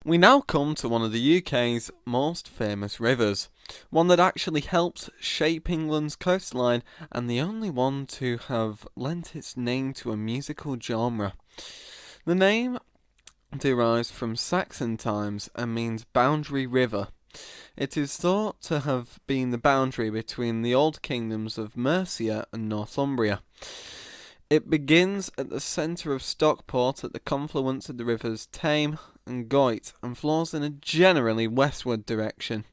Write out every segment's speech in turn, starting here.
We now come to one of the UK's most famous rivers, one that actually helped shape England's coastline and the only one to have lent its name to a musical genre. The name derives from Saxon times and means boundary river. It is thought to have been the boundary between the old kingdoms of Mersey and Northumbria. It begins at the centre of Stockport at the confluence of the rivers Tame and Goyt and flows in a generally westward direction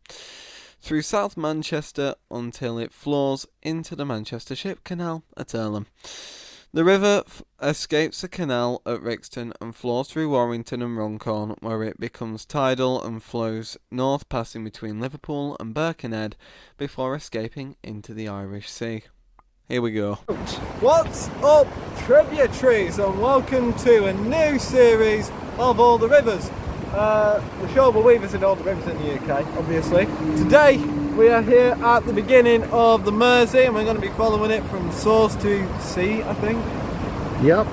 through South Manchester until it flows into the Manchester Ship Canal at Earlham. The river escapes the canal at Rixton and flows through Warrington and Runcorn, where it becomes tidal and flows north, passing between Liverpool and Birkenhead before escaping into the Irish Sea. Here we go. What's up, tributaries, and welcome to a new series of all the rivers. The show will weave us in all the rivers in the UK, obviously. Today we are here at the beginning of the Mersey and we're going to be following it from source to sea, I think. Yep.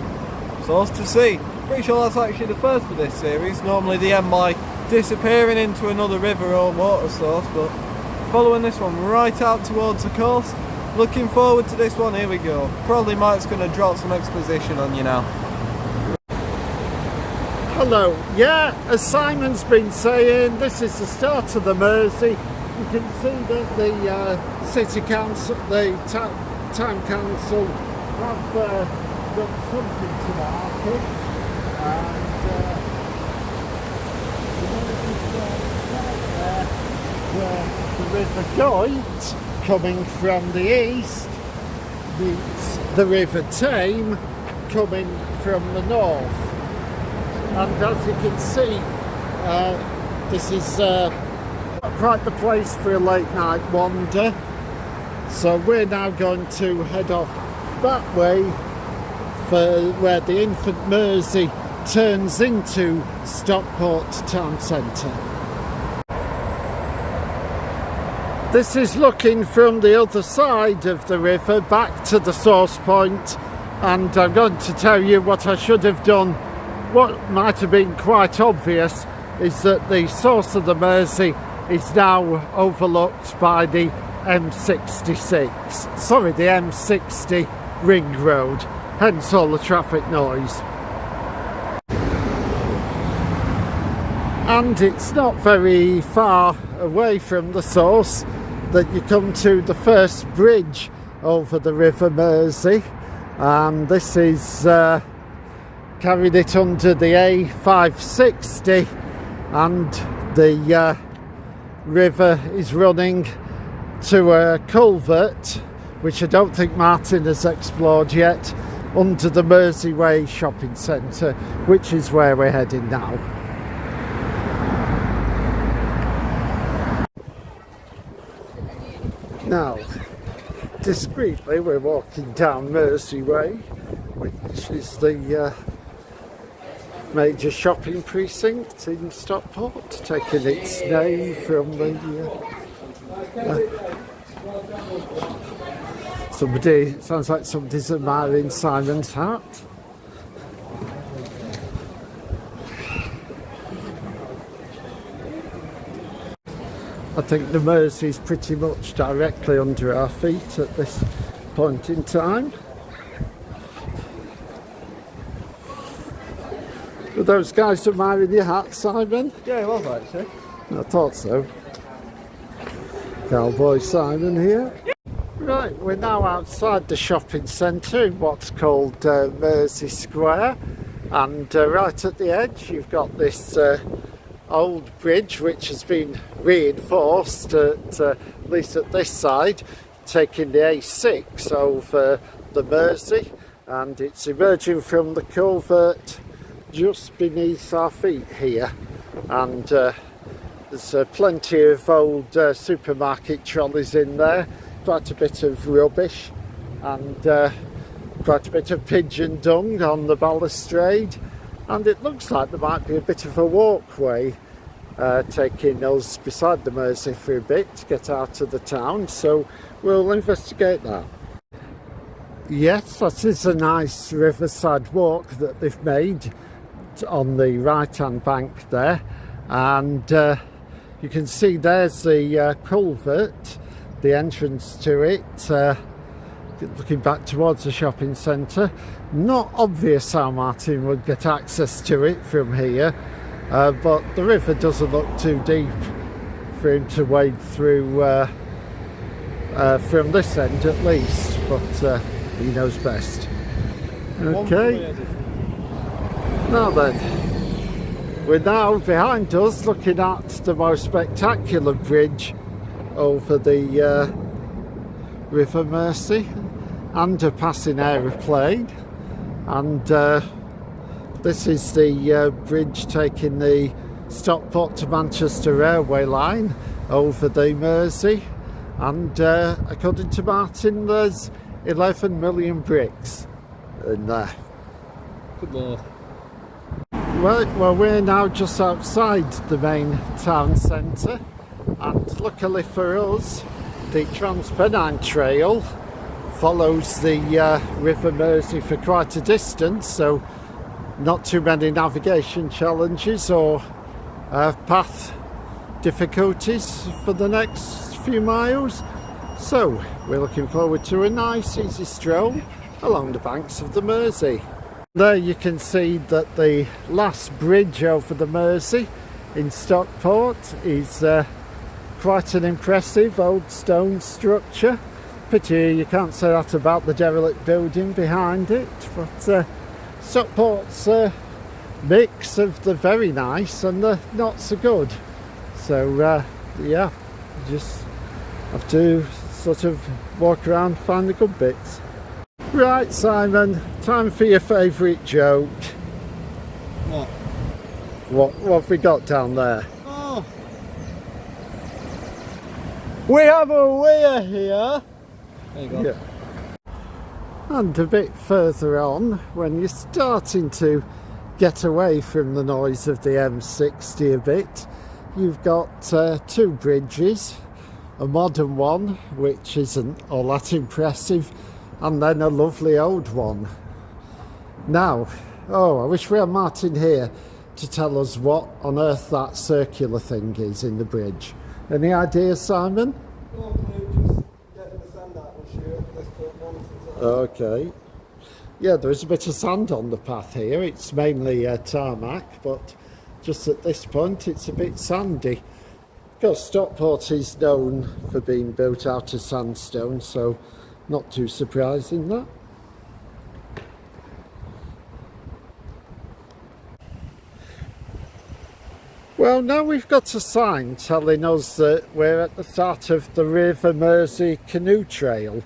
Source to sea. Pretty sure that's actually the first for this series. Normally they end by disappearing into another river or water source, but following this one right out towards the coast. Looking forward to this one. Here we go. Probably Mike's going to drop some exposition on you now. Hello. Yeah, as Simon's been saying, this is the start of the Mersey. You can see that the City Council, the Town Council have done something to mark it. And where the River Goyt, coming from the east, meets the River Tame coming from the north. And as you can see, this is quite the place for a late night wander. So we're now going to head off that way for where the infant Mersey turns into Stockport town centre. This is looking from the other side of the river back to the source point, and I'm going to tell you what I should have done. What might have been quite obvious is that the source of the Mersey is now overlooked by the M66. Sorry, the M60 ring road, hence all the traffic noise. And it's not very far away from the source that you come to the first bridge over the River Mersey, and this is carried it under the A560, and the river is running to a culvert which I don't think Martin has explored yet, under the Mersey Way shopping centre, which is where we're heading now. Now, discreetly, we're walking down Mersey Way, which is the major shopping precinct in Stockport, taking its name from the sounds like somebody's admiring Simon's hat. I think the Mersey is pretty much directly under our feet at this point in time. Were those guys admiring your hat, Simon? Yeah, it was actually. I thought so. Cowboy Simon here. Right, we're now outside the shopping centre in what's called Mersey Square, and right at the edge you've got this old bridge which has been reinforced at least at this side, taking the A6 over the Mersey, and it's emerging from the culvert just beneath our feet here, and there's plenty of old supermarket trolleys in there, quite a bit of rubbish, and quite a bit of pigeon dung on the balustrade, and it looks like there might be a bit of a walkway taking us beside the Mersey for a bit to get out of the town, so we'll investigate that. Yes, that is a nice riverside walk that they've made on the right hand bank there, and you can see there's the culvert, the entrance to it, looking back towards the shopping centre. Not obvious how Martin would get access to it from here, but the river doesn't look too deep for him to wade through from this end at least, but he knows best. Okay, now then, we're now behind us looking at the most spectacular bridge over the River Mersey, and a passing aeroplane, and this is the bridge taking the Stockport to Manchester railway line over the Mersey, and according to Martin there's 11 million bricks in there. Good lord. Right, well, we're now just outside the main town centre, and luckily for us the Transpennine Trail follows the River Mersey for quite a distance, so not too many navigation challenges or path difficulties for the next few miles. So we're looking forward to a nice easy stroll along the banks of the Mersey. There you can see that the last bridge over the Mersey in Stockport is quite an impressive old stone structure. Pity you can't say that about the derelict building behind it, but Stockport's a mix of the very nice and the not so good. So yeah, you just have to sort of walk around, find the good bits. Right, Simon, time for your favourite joke. What? What have we got down there? Oh. We have a weir here. There you go. Yeah. And a bit further on, when you're starting to get away from the noise of the M60 a bit, you've got two bridges, a modern one which isn't all that impressive, and then a lovely old one. Now, I wish we had Martin here to tell us what on earth that circular thing is in the bridge. Any ideas, Simon? Okay. Yeah, there's a bit of sand on the path here. It's mainly tarmac, but just at this point it's a bit sandy. Of course, Stockport is known for being built out of sandstone, so not too surprising that. Well, now we've got a sign telling us that we're at the start of the River Mersey canoe trail,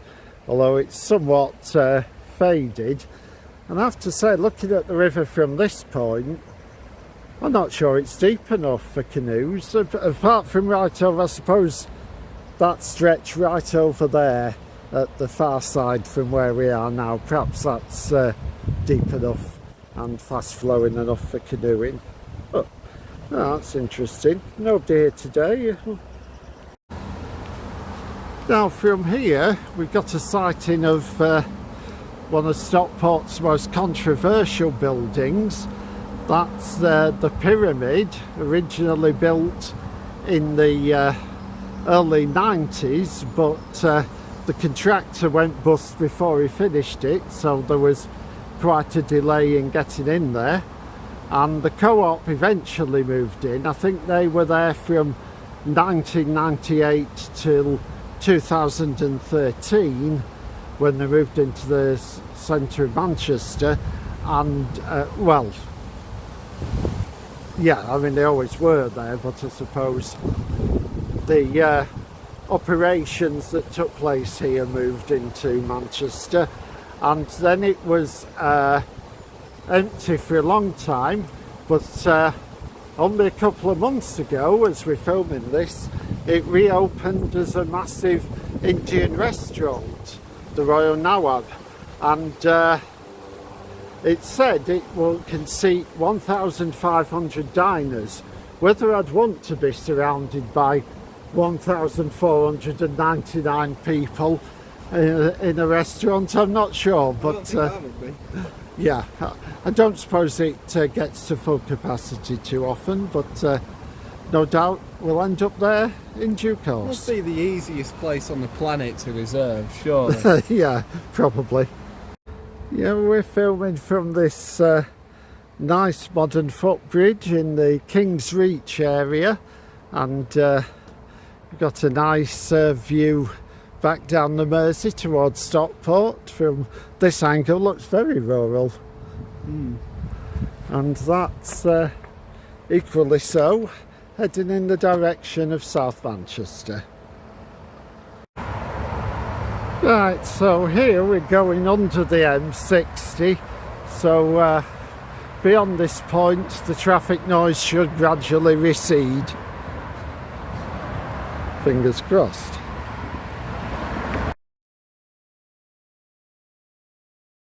although it's somewhat faded. And I have to say, looking at the river from this point, I'm not sure it's deep enough for canoes, apart from right over, I suppose, that stretch right over there at the far side from where we are now. Perhaps that's deep enough and fast flowing enough for canoeing. But that's interesting. Nobody here today. Now from here we've got a sighting of one of Stockport's most controversial buildings. That's the pyramid, originally built in the early 90s, but the contractor went bust before he finished it, so there was quite a delay in getting in there, and the co-op eventually moved in. I think they were there from 1998 till 2013 when they moved into the centre of Manchester, and well, yeah, I mean they always were there, but I suppose the operations that took place here moved into Manchester, and then it was empty for a long time, but only a couple of months ago, as we're filming this, it reopened as a massive Indian restaurant, the Royal Nawab, and it said it can seat 1,500 diners. Whether I'd want to be surrounded by 1,499 people in a restaurant, I'm not sure, but yeah, I don't suppose it gets to full capacity too often, but no doubt we'll end up there in due Must course. be the easiest place on the planet to reserve, surely. Yeah, probably. Yeah, we're filming from this nice modern footbridge in the King's Reach area, and we've got a nice view back down the Mersey towards Stockport. From this angle looks very rural. And that's equally so, heading in the direction of South Manchester. Right, so here we're going under the M60, so beyond this point the traffic noise should gradually recede. Fingers crossed.